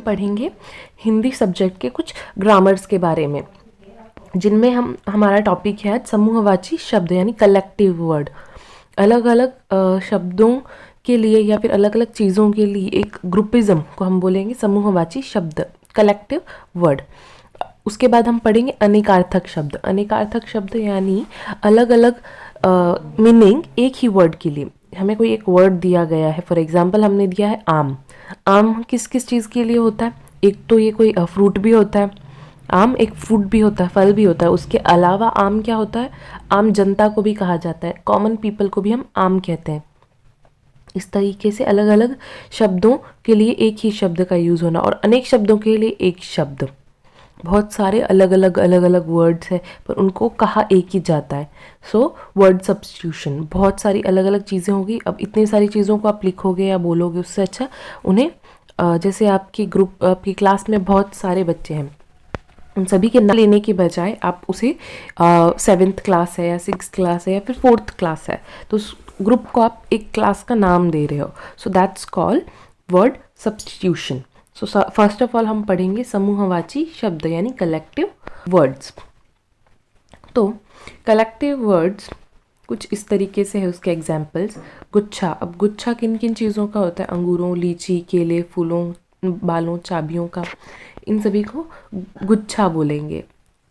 पढ़ेंगे हिंदी सब्जेक्ट के कुछ ग्रामर्स के बारे में, जिनमें हमारा टॉपिक है समूहवाची शब्द यानी कलेक्टिव वर्ड। अलग अलग शब्दों के लिए या फिर अलग अलग चीज़ों के लिए एक ग्रुपिज्म को हम बोलेंगे समूहवाची शब्द, कलेक्टिव वर्ड। उसके बाद हम पढ़ेंगे अनेकार्थक शब्द। अनेकार्थक शब्द यानी अलग अलग मीनिंग एक ही वर्ड के लिए। हमें कोई एक वर्ड दिया गया है, फॉर एग्जाम्पल हमने दिया है आम। आम किस किस चीज़ के लिए होता है? एक तो ये कोई फ्रूट भी होता है, आम एक फ्रूट भी होता है, फल भी होता है। उसके अलावा आम क्या होता है? आम जनता को भी कहा जाता है, कॉमन पीपल को भी हम आम कहते हैं। इस तरीके से अलग अलग शब्दों के लिए एक ही शब्द का यूज़ होना, और अनेक शब्दों के लिए एक शब्द। बहुत सारे अलग अलग वर्ड्स हैं पर उनको कहा एक ही जाता है। सो वर्ड सब्स्टिट्यूशन, बहुत सारी अलग अलग चीज़ें होगी। अब इतनी सारी चीज़ों को आप लिखोगे या बोलोगे, उससे अच्छा उन्हें जैसे आपकी क्लास में बहुत सारे बच्चे हैं, उन सभी के नाम लेने के बजाय आप उसे 7th क्लास है या 6th क्लास है या फिर 4th क्लास है, तो उस ग्रुप को आप एक क्लास का नाम दे रहे हो। So that's called word substitution. So first of all हम पढ़ेंगे समूहवाची शब्द यानी कलेक्टिव वर्ड्स। तो कलेक्टिव वर्ड्स कुछ इस तरीके से है, उसके एग्जाम्पल्स। गुच्छा। अब गुच्छा किन किन चीज़ों का होता है? अंगूरों, लीची, केले, फूलों, बालों, चाबियों का। इन सभी को गुच्छा बोलेंगे।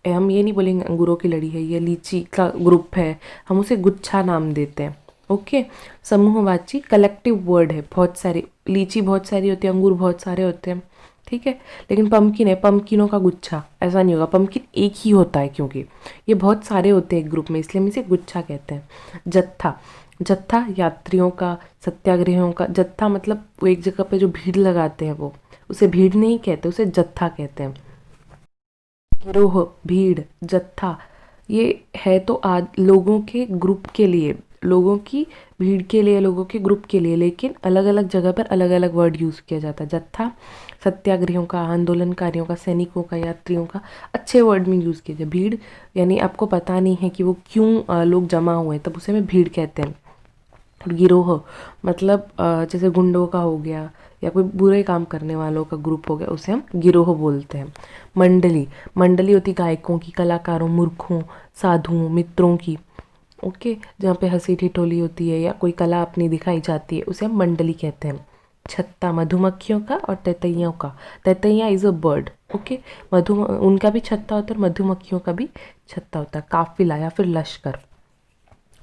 हम ये नहीं बोलेंगे अंगूरों की लड़ी है, ये लीची का ग्रुप है, हम उसे गुच्छा नाम देते हैं। ओके। समूहवाची कलेक्टिव वर्ड है, बहुत सारे। लीची बहुत सारी होती है, अंगूर बहुत सारे होते हैं, ठीक है। लेकिन पम्पकिन है, पम्पकिनों का गुच्छा, ऐसा नहीं होगा। पम्पकिन एक ही होता है क्योंकि ये बहुत सारे होते हैं एक ग्रुप में, इसलिए हम इसे गुच्छा कहते हैं। जत्था। जत्था यात्रियों का, सत्याग्रहियों का। जत्था मतलब वो एक जगह पे जो भीड़ लगाते हैं, वो उसे भीड़ नहीं कहते, उसे जत्था कहते हैं। गिरोह, भीड़, जत्था, ये है तो लोगों के ग्रुप के लिए, लोगों की भीड़ के लिए, लोगों के ग्रुप के लिए, लेकिन अलग अलग जगह पर अलग अलग वर्ड यूज़ किया जाता है। जत्था सत्याग्रहियों का, आंदोलनकारियों का, सैनिकों का, यात्रियों का, अच्छे वर्ड में यूज़ किया जाए। भीड़ यानी आपको पता नहीं है कि वो क्यों लोग जमा हुए, तब उसे हम भीड़ कहते हैं। गिरोह मतलब जैसे गुंडों का हो गया या कोई बुरे काम करने वालों का ग्रुप हो गया, उसे हम गिरोह बोलते हैं। मंडली। मंडली होती गायकों की, कलाकारों, मूर्खों, साधुओं, मित्रों की। ओके। जहाँ पे हंसी ठिठोली होती है या कोई कला अपनी दिखाई जाती है, उसे हम मंडली कहते हैं। छत्ता मधुमक्खियों का और तैतैयों का। तैतैया इज़ अ बर्ड। ओके। उनका भी छत्ता होता है, मधुमक्खियों का भी छत्ता होता है। काफिला या फिर लश्कर।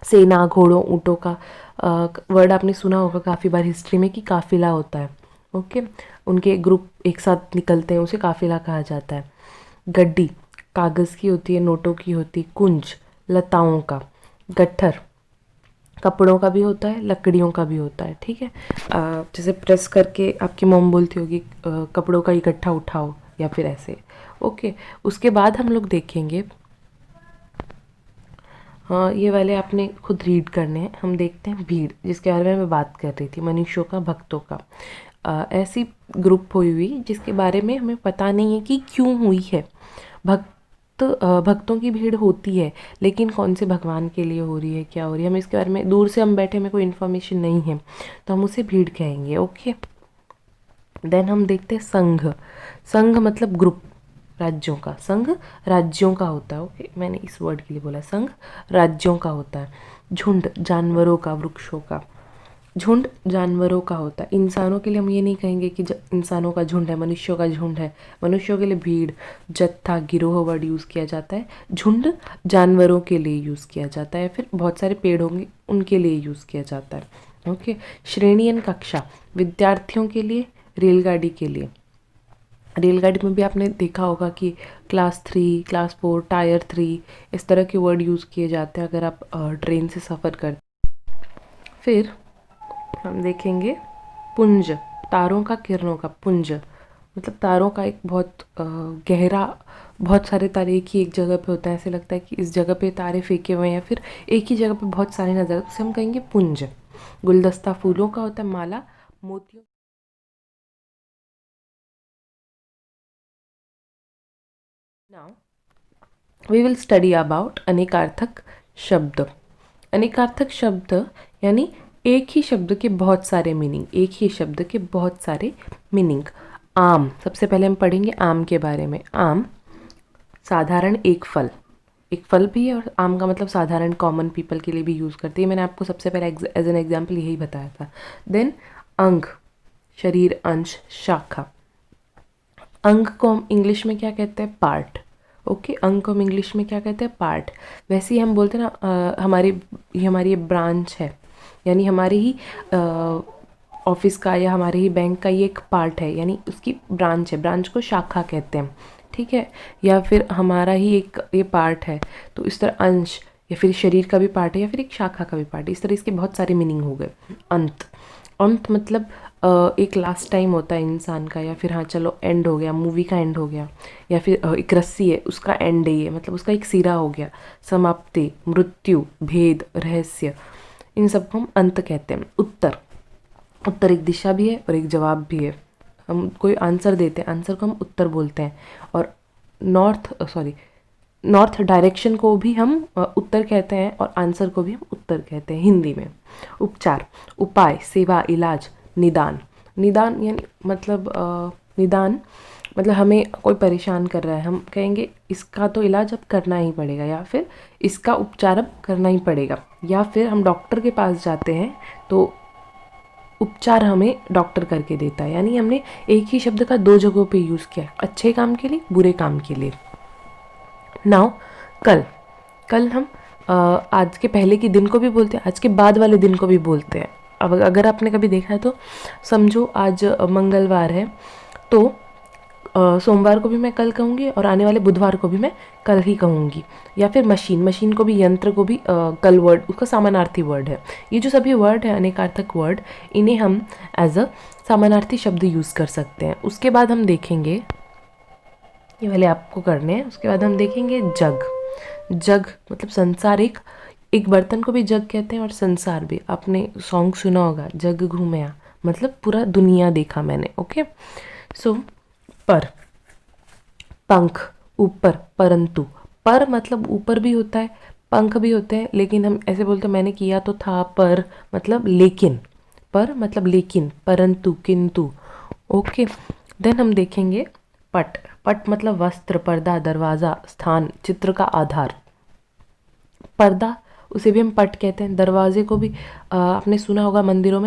सेना, घोड़ों, ऊँटों का वर्ड आपने सुना होगा काफ़ी बार हिस्ट्री में कि काफिला होता है। ओके। उनके ग्रुप एक साथ निकलते हैं, उसे काफिला कहा जाता है। गड्डी कागज़ की होती है, नोटों की होती है। कुंज लताओं का। गट्ठर कपड़ों का भी होता है, लकड़ियों का भी होता है, ठीक है। जैसे प्रेस करके आपकी मॉम बोलती होगी कपड़ों का इकट्ठा उठाओ, या फिर ऐसे। ओके। उसके बाद हम लोग देखेंगे, हाँ ये वाले आपने खुद रीड करने हैं। हम देखते हैं भीड़, जिसके बारे में मैं बात कर रही थी, मनुष्यों का, भक्तों का। ऐसी ग्रुप हुई हुई जिसके बारे में हमें पता नहीं है कि क्यों हुई है। भक्तों की भीड़ होती है, लेकिन कौन से भगवान के लिए हो रही है, क्या हो रही है, हम इसके बारे में दूर से हम बैठे, में कोई इन्फॉर्मेशन नहीं है, तो हम उसे भीड़ कहेंगे। ओके। देन हम देखते हैं संघ। संघ मतलब ग्रुप, राज्यों का। संघ राज्यों का होता है। ओके। मैंने इस वर्ड के लिए बोला, संघ राज्यों का होता है। झुंड जानवरों का, वृक्षों का। झुंड जानवरों का होता है। इंसानों के लिए हम ये नहीं कहेंगे कि इंसानों का झुंड है, मनुष्यों का झुंड है। मनुष्यों के लिए भीड़, जत्था, गिरोह वर्ड यूज़ किया जाता है। झुंड जानवरों के लिए यूज़ किया जाता है, फिर बहुत सारे पेड़ होंगे उनके लिए यूज़ किया जाता है। ओके। श्रेणीयन कक्षा विद्यार्थियों के लिए, रेलगाड़ी के लिए। रेलगाड़ी में भी आपने देखा होगा कि क्लास 3, क्लास 4, टायर 3, इस तरह के वर्ड यूज़ किए जाते हैं अगर आप ट्रेन से सफ़र करते। फिर हम देखेंगे पुंज, तारों का, किरणों का। पुंज मतलब तारों का एक बहुत गहरा, बहुत सारे तारे एक ही एक जगह पे होता है, ऐसे लगता है कि इस जगह पे तारे फेंके हुए हैं, या फिर एक ही जगह पे बहुत सारे नजर, उसे हम कहेंगे पुंज। गुलदस्ता फूलों का होता है। माला मोतियों। Now we will study about अनेकार्थक शब्द। अनेकार्थक शब्द यानी एक ही शब्द के बहुत सारे मीनिंग, एक ही शब्द के बहुत सारे मीनिंग। आम, सबसे पहले हम पढ़ेंगे आम के बारे में। आम साधारण एक फल भी है, और आम का मतलब साधारण कॉमन पीपल के लिए भी यूज़ करते हैं। मैंने आपको सबसे पहले एज एन एग्जाम्पल यही बताया था। देन अंग, शरीर, अंश, शाखा। अंग को हम इंग्लिश में क्या कहते हैं? पार्ट। ओके, अंग को हम इंग्लिश में क्या कहते हैं? पार्ट। वैसे ही हम बोलते हैं ना, हमारी ब्रांच है, यानी हमारे ही ऑफिस का या हमारे ही बैंक का ये एक पार्ट है, यानी उसकी ब्रांच है। ब्रांच को शाखा कहते हैं, ठीक है। या फिर हमारा ही एक ये पार्ट है, तो इस तरह अंश, या फिर शरीर का भी पार्ट है, या फिर एक शाखा का भी पार्ट है। इस तरह इसके बहुत सारे मीनिंग हो गए। अंत, अंत मतलब एक लास्ट टाइम होता है इंसान का, या फिर हाँ चलो एंड हो गया, मूवी का एंड हो गया, या फिर एक रस्सी है उसका एंड है, ये मतलब उसका एक सिरा हो गया। समाप्ति, मृत्यु, भेद, रहस्य, इन सबको हम अंत कहते हैं। उत्तर, उत्तर एक दिशा भी है और एक जवाब भी है। हम कोई आंसर देते हैं, आंसर को हम उत्तर बोलते हैं। और नॉर्थ डायरेक्शन को भी हम उत्तर कहते हैं, और आंसर को भी हम उत्तर कहते हैं हिंदी में। उपचार, उपाय, सेवा, इलाज, निदान। निदान यानी मतलब निदान मतलब हमें कोई परेशान कर रहा है, हम कहेंगे इसका तो इलाज अब करना ही पड़ेगा, या फिर इसका उपचार अब करना ही पड़ेगा। या फिर हम डॉक्टर के पास जाते हैं तो उपचार हमें डॉक्टर करके देता है, यानी हमने एक ही शब्द का दो जगहों पे यूज़ किया, अच्छे काम के लिए, बुरे काम के लिए। नाउ कल हम आज के पहले के दिन को भी बोलते हैं, आज के बाद वाले दिन को भी बोलते हैं। अब अगर आपने कभी देखा है तो समझो आज मंगलवार है, तो सोमवार को भी मैं कल कहूँगी, और आने वाले बुधवार को भी मैं कल ही कहूँगी। या फिर मशीन को भी, यंत्र को भी कल वर्ड उसका समानार्थी वर्ड है। ये जो सभी वर्ड है, अनेकार्थक वर्ड, इन्हें हम एज अ समानार्थी शब्द यूज़ कर सकते हैं। उसके बाद हम देखेंगे, ये वाले आपको करने हैं। उसके बाद हम देखेंगे जग। जग मतलब संसार, एक बर्तन को भी जग कहते हैं, और संसार भी। आपने सॉन्ग सुना होगा, जग घूमया, मतलब पूरा दुनिया देखा मैंने। ओके, सो पर, पंख, ऊपर, परंतु। पर मतलब ऊपर भी होता है, पंख भी होते हैं, लेकिन हम ऐसे बोलते हैं मैंने किया तो था, पर मतलब लेकिन। पर मतलब लेकिन, परंतु, किंतु। ओके, देन हम देखेंगे पट। पट मतलब वस्त्र, पर्दा, दरवाज़ा, स्थान, चित्र का आधार। पर्दा, उसे भी हम पट कहते हैं। दरवाजे को भी आपने सुना होगा, मंदिरों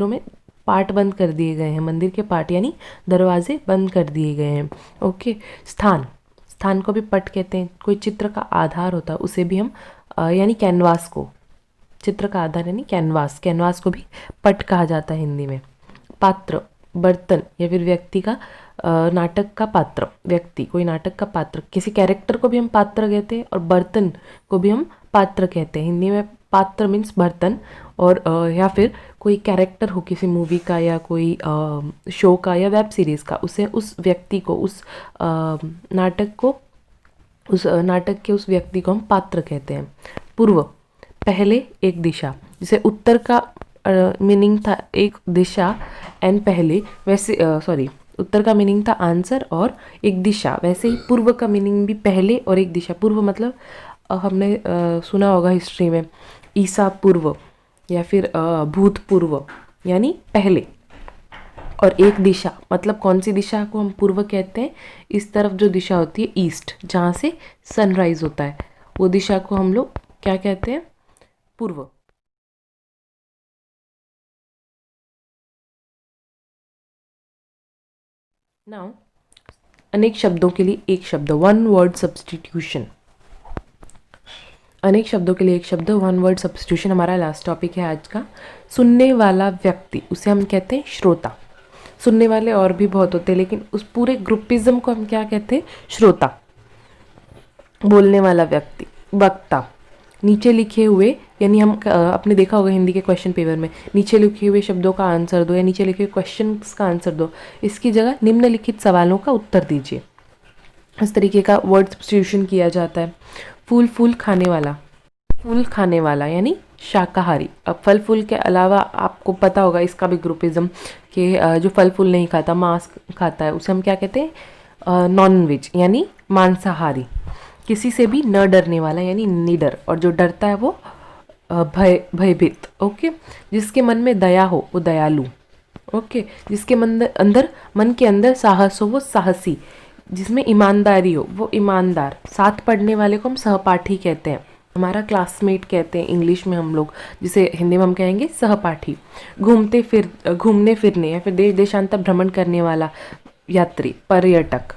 में पार्ट बंद कर दिए गए हैं, मंदिर के पार्ट यानी दरवाजे बंद कर दिए गए हैं। ओके, स्थान, स्थान को भी पट कहते हैं। कोई चित्र का आधार होता है, उसे भी हम यानी कैनवास को, चित्र का आधार यानी कैनवास, कैनवास को भी पट कहा जाता है हिंदी में। पात्र, बर्तन या फिर व्यक्ति का, नाटक का पात्र, व्यक्ति, कोई नाटक का पात्र, किसी कैरेक्टर को भी हम पात्र कहते हैं, और बर्तन को भी हम पात्र कहते हैं। हिंदी में पात्र मीन्स बर्तन, और या फिर कोई कैरेक्टर हो किसी मूवी का, या कोई शो का, या वेब सीरीज़ का, उसे, उस व्यक्ति को, उस नाटक को, उस नाटक के उस व्यक्ति को हम पात्र कहते हैं। पूर्व, पहले, एक दिशा। जैसे उत्तर का मीनिंग था एक दिशा एंड पहले, वैसे उत्तर का मीनिंग था आंसर और एक दिशा, वैसे ही पूर्व का मीनिंग भी पहले और एक दिशा। पूर्व मतलब हमने सुना होगा हिस्ट्री में, ईसा पूर्व, या फिर भूतपूर्व यानी पहले। और एक दिशा मतलब कौन सी दिशा को हम पूर्व कहते हैं? इस तरफ जो दिशा होती है ईस्ट, जहाँ से सनराइज होता है, वो दिशा को हम लोग क्या कहते हैं? पूर्व। नाउ अनेक शब्दों के लिए एक शब्द, वन वर्ड सब्स्टिट्यूशन। अनेक शब्दों के लिए एक शब्द, वन वर्ड सब्स्टिट्यूशन हमारा लास्ट टॉपिक है आज का। सुनने वाला व्यक्ति, उसे हम कहते हैं श्रोता। सुनने वाले और भी बहुत होते हैं, लेकिन उस पूरे ग्रुपिज्म को हम क्या कहते हैं? श्रोता। बोलने वाला व्यक्ति, वक्ता। नीचे लिखे हुए, यानी हम आपने देखा होगा हिंदी के क्वेश्चन पेपर में, नीचे लिखे हुए शब्दों का आंसर दो, या नीचे लिखे हुए क्वेश्चंस का आंसर दो, इसकी जगह निम्नलिखित सवालों का उत्तर दीजिए। इस तरीके का वर्ड सब्स्टिट्यूशन किया जाता है। फूल, फूल खाने वाला, फूल खाने वाला यानी शाकाहारी। अब फल फूल के अलावा आपको पता होगा इसका भी ग्रुपिज्म, कि जो फल फूल नहीं खाता, मांस खाता है, उसे हम क्या कहते हैं? नॉन वेज यानी मांसाहारी। किसी से भी न डरने वाला यानी निडर, और जो डरता है वो भयभीत। ओके, जिसके मन में दया हो वो दयालु। ओके। जिसके अंदर मन के अंदर साहस हो वो साहसी, जिसमें ईमानदारी हो वो ईमानदार। साथ पढ़ने वाले को हम सहपाठी कहते हैं, हमारा क्लासमेट कहते हैं इंग्लिश में हम लोग, जिसे हिंदी में हम कहेंगे सहपाठी। घूमने फिरने या फिर देश देशांतर भ्रमण करने वाला यात्री, पर्यटक,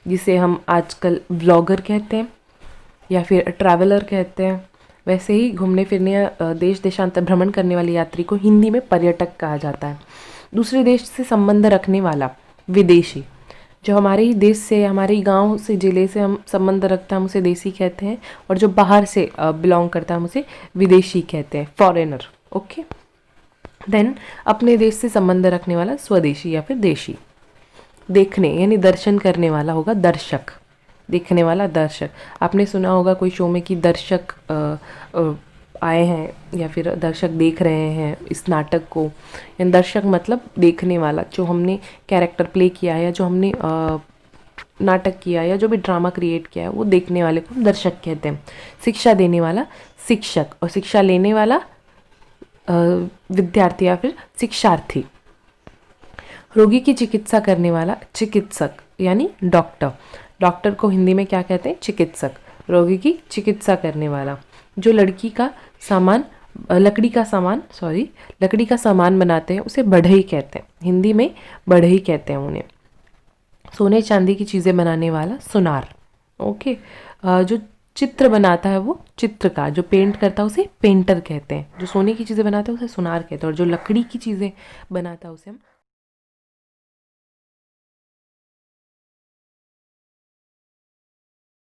जिसे हम आजकल व्लॉगर कहते हैं या फिर ट्रैवलर कहते हैं। वैसे ही घूमने फिरने या देश देशांतर भ्रमण करने वाले यात्री को हिंदी में पर्यटक कहा जाता है। दूसरे देश से संबंध रखने वाला विदेशी, जो हमारे ही देश से, हमारे ही गांव से, जिले से हम संबंध रखता है हम उसे देसी कहते हैं, और जो बाहर से बिलोंग करता है हम उसे विदेशी कहते हैं, फॉरेनर। ओके। देन अपने देश से संबंध रखने वाला स्वदेशी या फिर देशी। देखने यानी दर्शन करने वाला होगा दर्शक, देखने वाला दर्शक। आपने सुना होगा कोई शो में कि दर्शक आए हैं या फिर दर्शक देख रहे हैं इस नाटक को। यानी दर्शक मतलब देखने वाला, जो हमने कैरेक्टर प्ले किया है या जो हमने नाटक किया या जो भी ड्रामा क्रिएट किया है वो देखने वाले को हम दर्शक कहते हैं। शिक्षा देने वाला शिक्षक, और शिक्षा लेने वाला विद्यार्थी या फिर शिक्षार्थी। रोगी की चिकित्सा करने वाला चिकित्सक यानी डॉक्टर। डॉक्टर को हिंदी में क्या कहते हैं? चिकित्सक। रोगी की चिकित्सा करने वाला। जो लकड़ी का सामान बनाते हैं उसे बढ़ई कहते हैं, हिंदी में बढ़ई कहते हैं उन्हें। सोने चांदी की चीज़ें बनाने वाला सुनार। ओके। जो चित्र बनाता है वो चित्रकार, जो पेंट करता है उसे पेंटर कहते हैं। जो सोने की चीज़ें बनाता है उसे सुनार कहते हैं, और जो लकड़ी की चीज़ें बनाता है उसे हम